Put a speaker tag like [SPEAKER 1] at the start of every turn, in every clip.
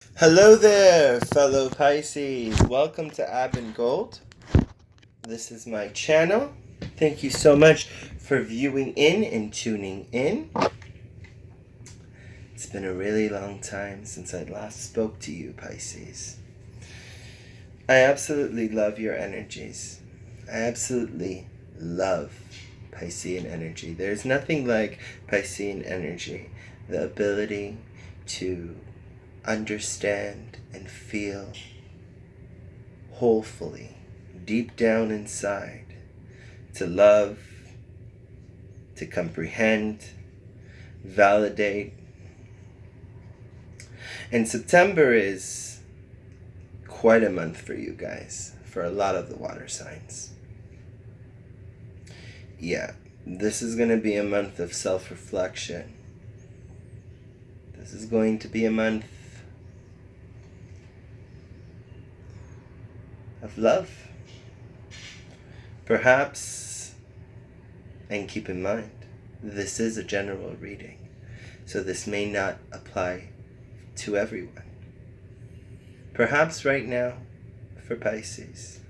[SPEAKER 1] Hello there, fellow Pisces. Welcome to Ab and Gold. This is my channel. Thank you so much for viewing in and tuning in. It's been a really long time since I last spoke to you, Pisces. I absolutely love your energies. I absolutely love Piscean energy. There's nothing like Piscean energy. The ability to understand and feel wholefully, deep down inside, to love, to comprehend, validate. And September is quite a month for you guys, for a lot of the water signs. Yeah, this is going to be a month of self-reflection. This is going to be a month of love. Perhaps, and keep in mind, this is a general reading, so this may not apply to everyone. Perhaps right now, for Pisces,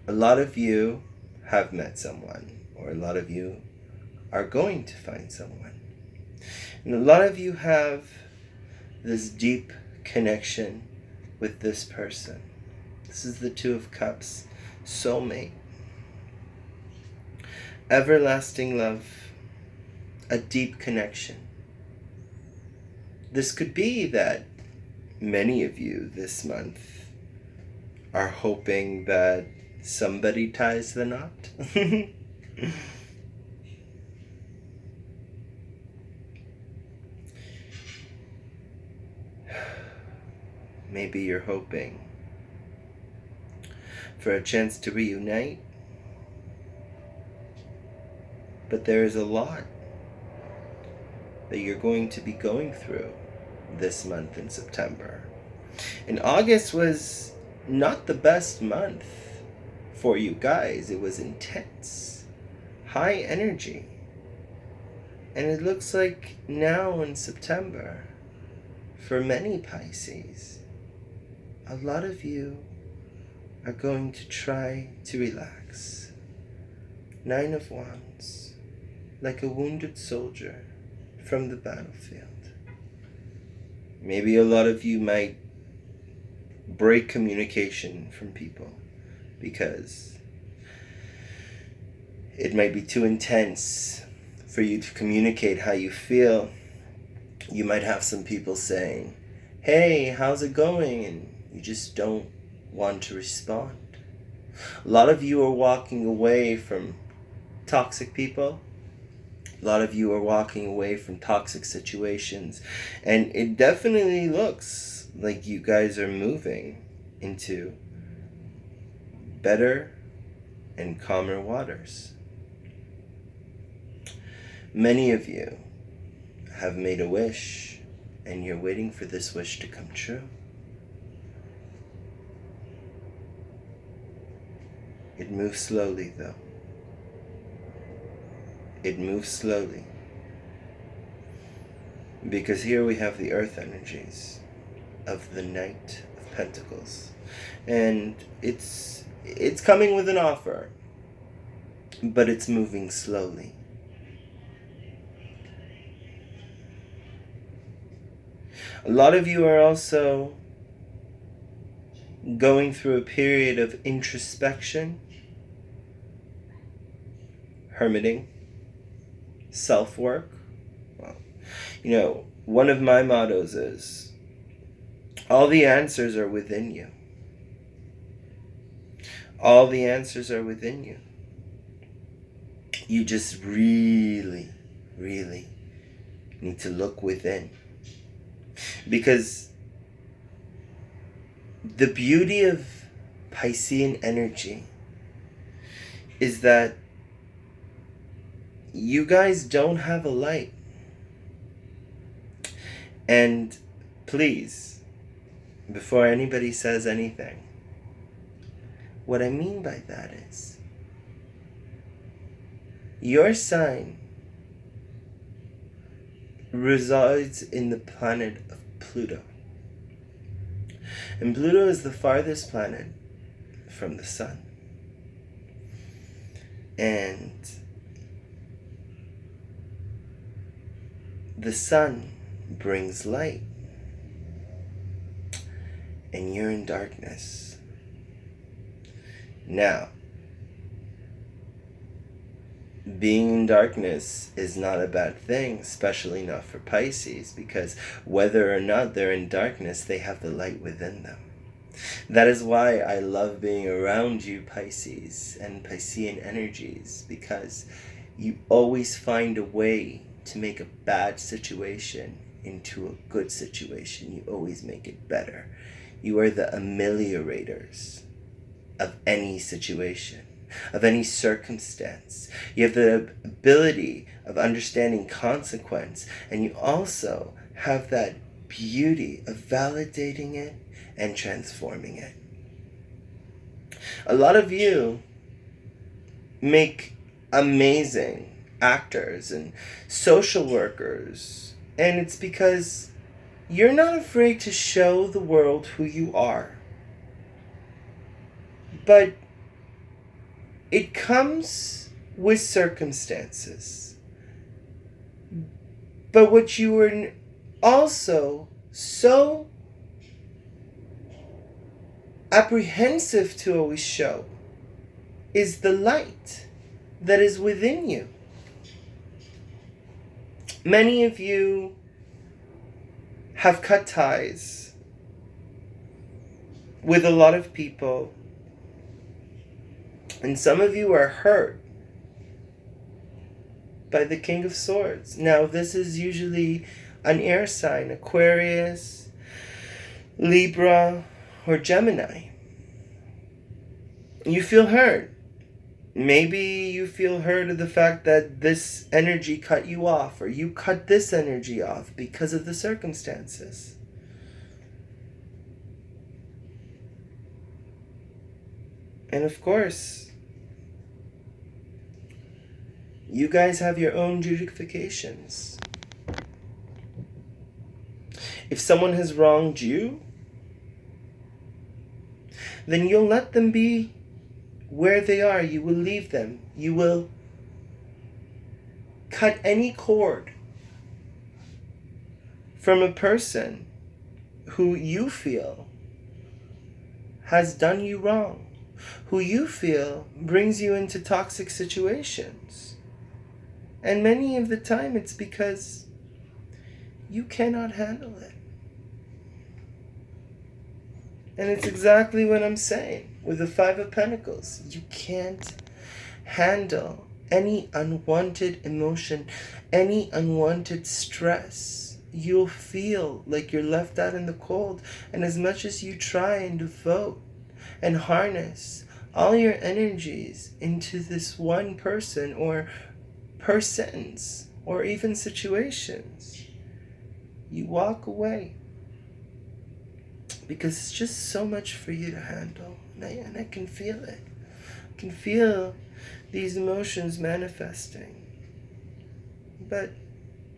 [SPEAKER 1] a lot of you have met someone, or a lot of you are going to find someone. And a lot of you have this deep connection with this person. This is the Two of Cups, soulmate, everlasting love, a deep connection. This could be that many of you this month are hoping that somebody ties the knot. Maybe you're hoping for a chance to reunite, but there is a lot that you're going to be going through this month in September. And August was not the best month for you guys. It was intense, high energy. And it looks like now in September, for many Pisces, a lot of you are going to try to relax. Nine of Wands, like a wounded soldier from the battlefield. Maybe a lot of you might break communication from people because it might be too intense for you to communicate how you feel. You might have some people saying, "Hey, how's it going?" and you just don't want to respond. A lot of you are walking away from toxic people. A lot of you are walking away from toxic situations. And it definitely looks like you guys are moving into better and calmer waters. Many of you have made a wish, and you're waiting for this wish to come true. It moves slowly, though. It moves slowly. Because here we have the earth energies of the Knight of Pentacles. And it's coming with an offer, but it's moving slowly. A lot of you are also going through a period of introspection, hermiting, self-work. Well, one of my mottos is, all the answers are within you. All the answers are within you. You just really, really need to look within. Because the beauty of Piscean energy is that you guys don't have a light. And please, before anybody says anything, what I mean by that is, your sign resides in the planet of Pluto. And Pluto is the farthest planet from the sun. And the sun brings light. And you're in darkness. Now, being in darkness is not a bad thing, especially not for Pisces, because whether or not they're in darkness, they have the light within them. That is why I love being around you, Pisces, and Piscean energies, because you always find a way to make a bad situation into a good situation. You always make it better. You are the ameliorators of any situation, of any circumstance. You have the ability of understanding consequence, and you also have that beauty of validating it and transforming it. A lot of you make amazing actors and social workers, and it's because you're not afraid to show the world who you are. But it comes with circumstances. But what you are also so apprehensive to always show is the light that is within you. Many of you have cut ties with a lot of people, and some of you are hurt by the King of Swords. Now, this is usually an air sign, Aquarius, Libra, or Gemini. You feel hurt. Maybe you feel hurt of the fact that this energy cut you off, or you cut this energy off because of the circumstances. And of course, you guys have your own justifications. If someone has wronged you, then you'll let them be where they are. You will leave them. You will cut any cord from a person who you feel has done you wrong, who you feel brings you into toxic situations. And many of the time it's because you cannot handle it. And it's exactly what I'm saying with the Five of Pentacles. You can't handle any unwanted emotion, any unwanted stress. You'll feel like you're left out in the cold. And as much as you try and devote and harness all your energies into this one person or persons or even situations, you walk away. Because it's just so much for you to handle. And I can feel it. I can feel these emotions manifesting. But,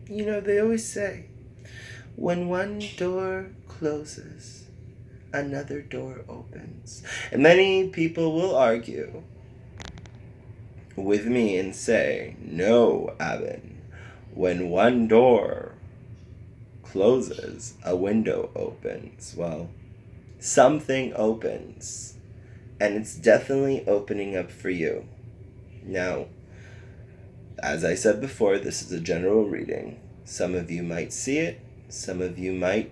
[SPEAKER 1] they always say, when one door closes, another door opens. And many people will argue with me and say, no, Abin, when one door closes, a window opens. Well, something opens, and it's definitely opening up for you. Now, as I said before, this is a general reading. Some of you might see it, some of you might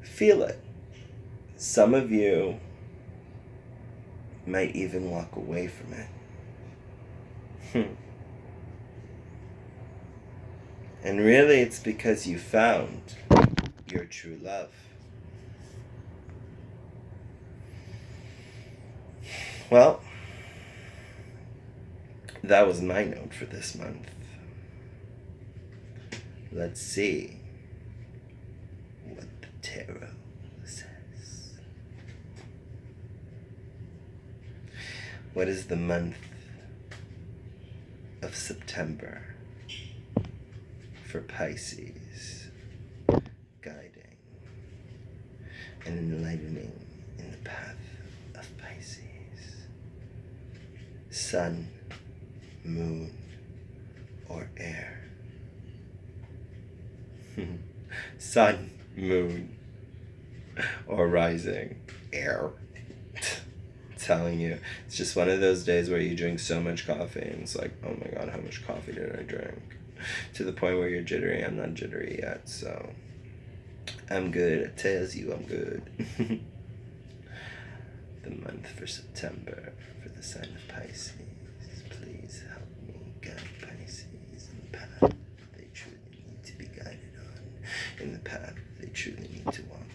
[SPEAKER 1] feel it, some of you might even walk away from it. And really, it's because you found your true love. Well, that was my note for this month. Let's see what the tarot says. What is the month of September for Pisces, guiding and enlightening in the path of Pisces. Sun, moon, or air. Sun, moon, or rising, air. Telling you, it's just one of those days where you drink so much coffee and it's like, oh my god, how much coffee did I drink? To the point where you're jittery. I'm not jittery yet, so I'm good. It tells you I'm good. The month for September for the sign of Pisces. Please help me guide Pisces in the path they truly need to be guided on, in the path they truly need to walk on.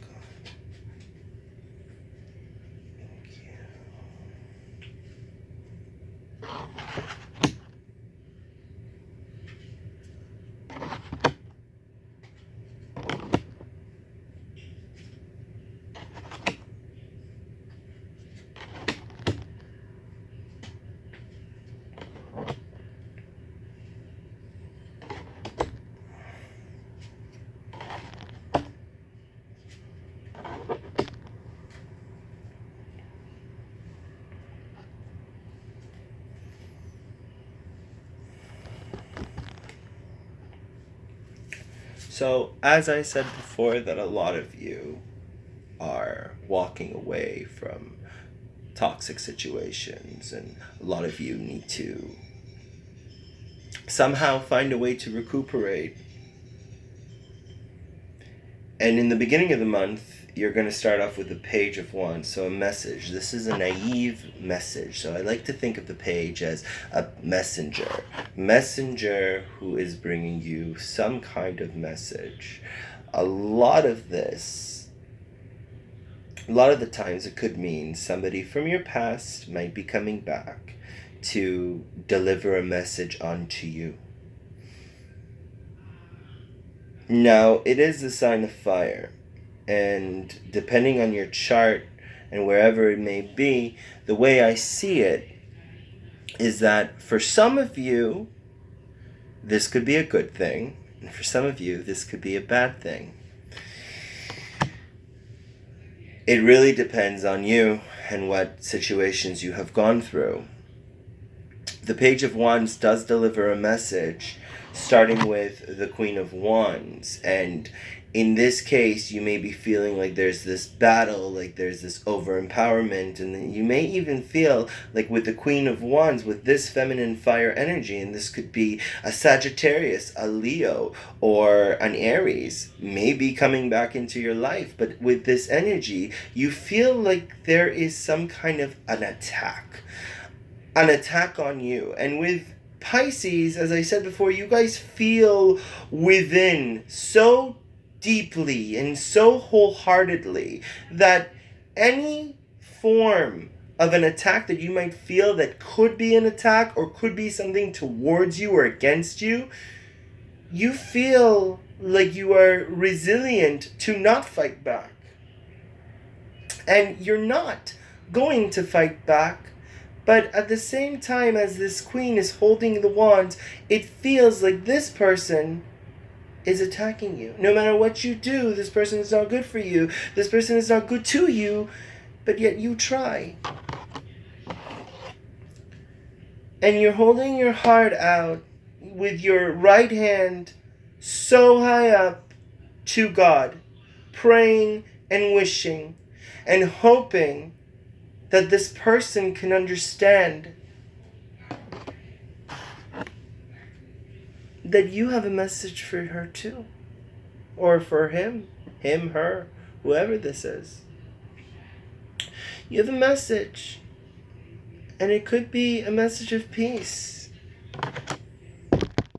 [SPEAKER 1] So, as I said before, that a lot of you are walking away from toxic situations, and a lot of you need to somehow find a way to recuperate. And in the beginning of the month, you're going to start off with the Page of Wands, so a message. This is a naive message. So I like to think of the page as a messenger. Messenger who is bringing you some kind of message. A lot of the times it could mean somebody from your past might be coming back to deliver a message onto you. Now, it is a sign of fire, and depending on your chart and wherever it may be, the way I see it is that for some of you, this could be a good thing, and for some of you, this could be a bad thing. It really depends on you and what situations you have gone through. The Page of Wands does deliver a message, starting with the Queen of Wands. And in this case, you may be feeling like there's this battle, like there's this over-empowerment, and you may even feel like with the Queen of Wands, with this feminine fire energy, and this could be a Sagittarius, a Leo, or an Aries, maybe coming back into your life. But with this energy, you feel like there is some kind of an attack on you. And with Pisces, as I said before, you guys feel within so deeply and so wholeheartedly that any form of an attack that you might feel that could be an attack or could be something towards you or against you, you feel like you are resilient to not fight back. And you're not going to fight back. But at the same time as this queen is holding the wands, it feels like this person is attacking you. No matter what you do, this person is not good for you. This person is not good to you, but yet you try. And you're holding your heart out with your right hand so high up to God, praying and wishing and hoping that this person can understand that you have a message for her too. Or for him, her, whoever this is. You have a message. And it could be a message of peace.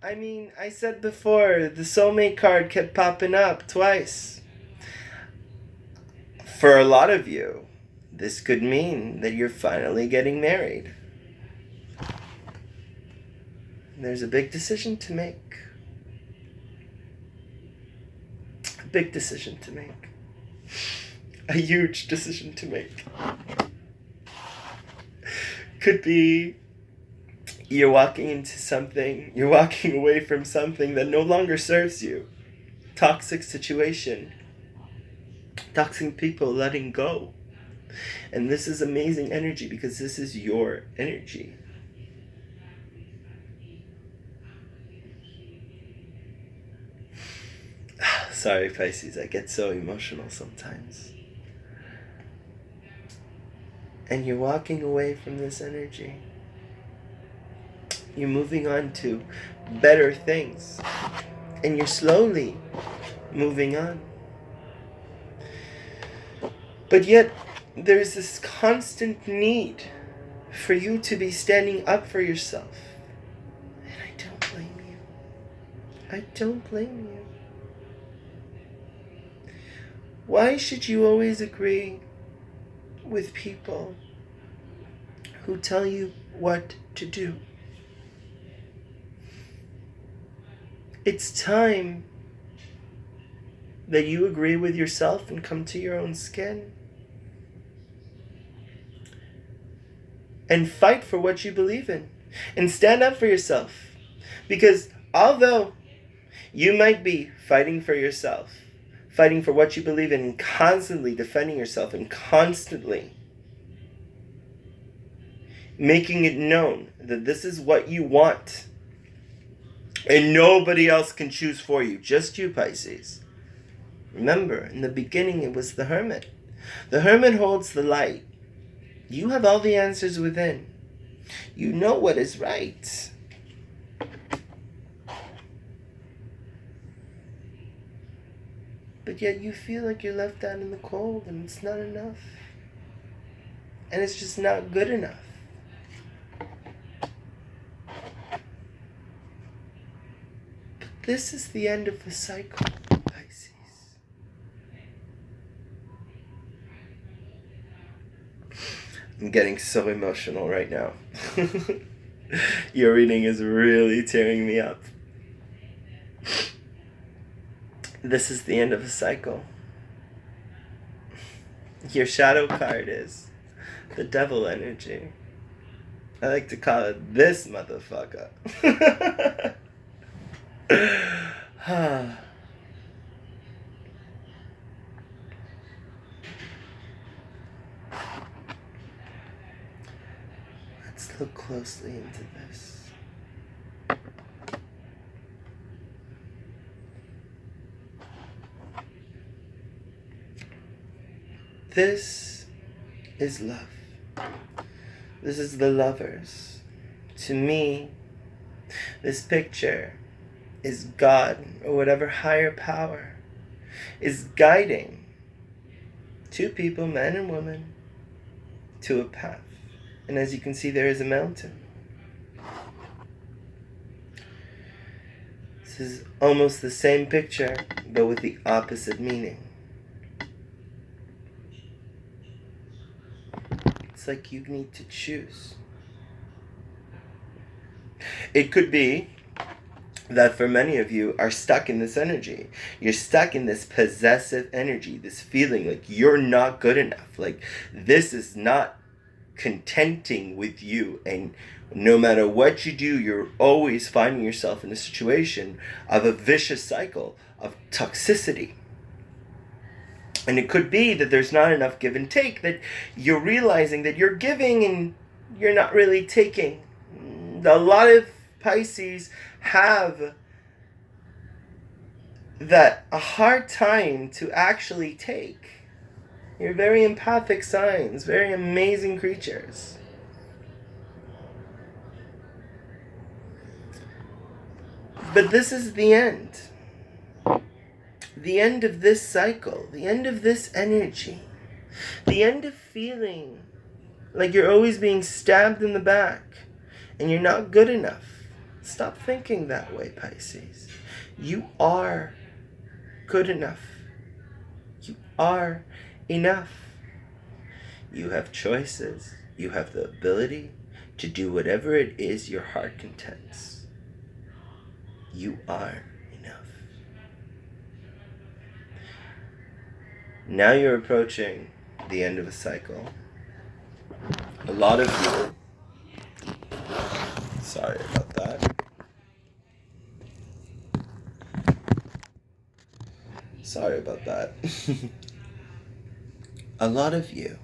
[SPEAKER 1] I mean, I said before, the soulmate card kept popping up twice. For a lot of you, this could mean that you're finally getting married. There's a big decision to make. A big decision to make. A huge decision to make. Could be You're walking into something, you're walking away from something that no longer serves you. Toxic situation. Toxic people letting go. And this is amazing energy because this is your energy. Sorry, Pisces, I get so emotional sometimes. And you're walking away from this energy. You're moving on to better things. And you're slowly moving on. But yet, there's this constant need for you to be standing up for yourself. And I don't blame you. I don't blame you. Why should you always agree with people who tell you what to do? It's time that you agree with yourself and come to your own skin. And fight for what you believe in. And stand up for yourself. Because although you might be fighting for yourself, fighting for what you believe in, and constantly defending yourself, and constantly making it known that this is what you want, and nobody else can choose for you, just you, Pisces. Remember, in the beginning it was the Hermit. The Hermit holds the light. You have all the answers within. You know what is right. But yet you feel like you're left out in the cold and it's not enough. And it's just not good enough. But this is the end of the cycle, Pisces. I'm getting so emotional right now. Your reading is really tearing me up. This is the end of a cycle. Your shadow card is the devil energy. I like to call it this motherfucker. Let's look closely into this. This is love. This is the lovers. To me, this picture is God, or whatever higher power, is guiding two people, man and woman, to a path. And as you can see, there is a mountain. This is almost the same picture, but with the opposite meaning. It's like you need to choose. It could be that for many of you are stuck in this energy. You're stuck in this possessive energy, this feeling like you're not good enough. Like this is not contenting with you, and no matter what you do, you're always finding yourself in a situation of a vicious cycle of toxicity. And it could be that there's not enough give and take, that you're realizing that you're giving and you're not really taking. A lot of Pisces have a hard time to actually take. You're very empathic signs, very amazing creatures. But this is the end. The end of this cycle, the end of this energy, the end of feeling like you're always being stabbed in the back and you're not good enough. Stop thinking that way, Pisces. You are good enough. You are enough. You have choices. You have the ability to do whatever it is your heart contents. You are enough. Now you're approaching the end of a cycle. A lot of you, Sorry about that. Sorry about that. A lot of you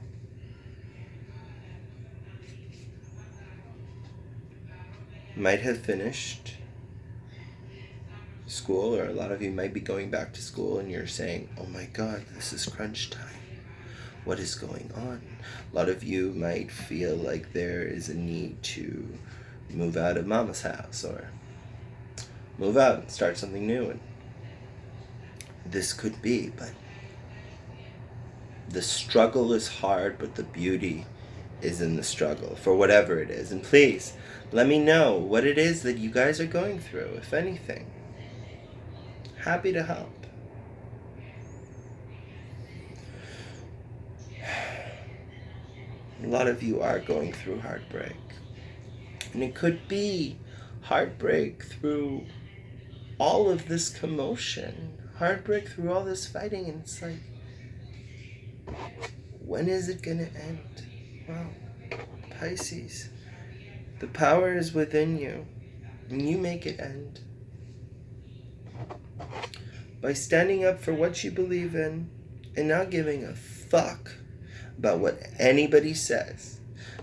[SPEAKER 1] might have finished school, or a lot of you might be going back to school, and you're saying, oh my god, this is crunch time. What is going on? A lot of you might feel like there is a need to move out of mama's house, or move out and start something new. And this could be, but the struggle is hard, but the beauty is in the struggle, for whatever it is. And please, let me know what it is that you guys are going through, if anything. Happy to help. A lot of you are going through heartbreak. And it could be heartbreak through all of this commotion. Heartbreak through all this fighting. And it's like, when is it going to end? Wow. Pisces. The power is within you. And you make it end. By standing up for what you believe in and not giving a fuck about what anybody says.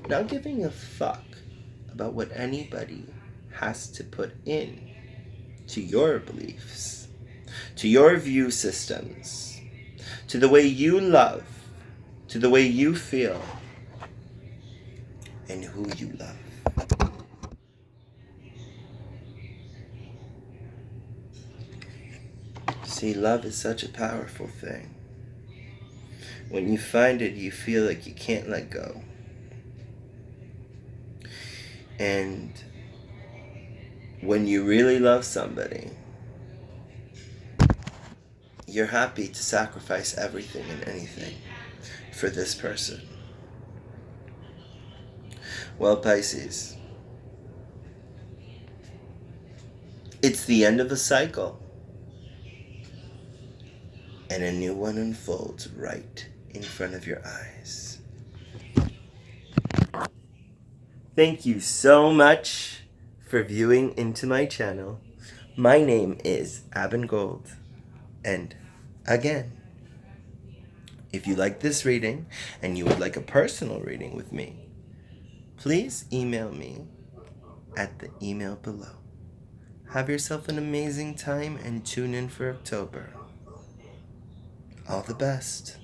[SPEAKER 1] Not giving a fuck about what anybody has to put in to your beliefs, to your view systems, to the way you love, to the way you feel, and who you love. See, love is such a powerful thing. When you find it, you feel like you can't let go. And when you really love somebody, you're happy to sacrifice everything and anything for this person. Well, Pisces, it's the end of a cycle, and a new one unfolds right in front of your eyes. Thank you so much for viewing into my channel. My name is Gold, and again, if you like this reading and you would like a personal reading with me, please email me at the email below. Have yourself an amazing time and tune in for October. All the best.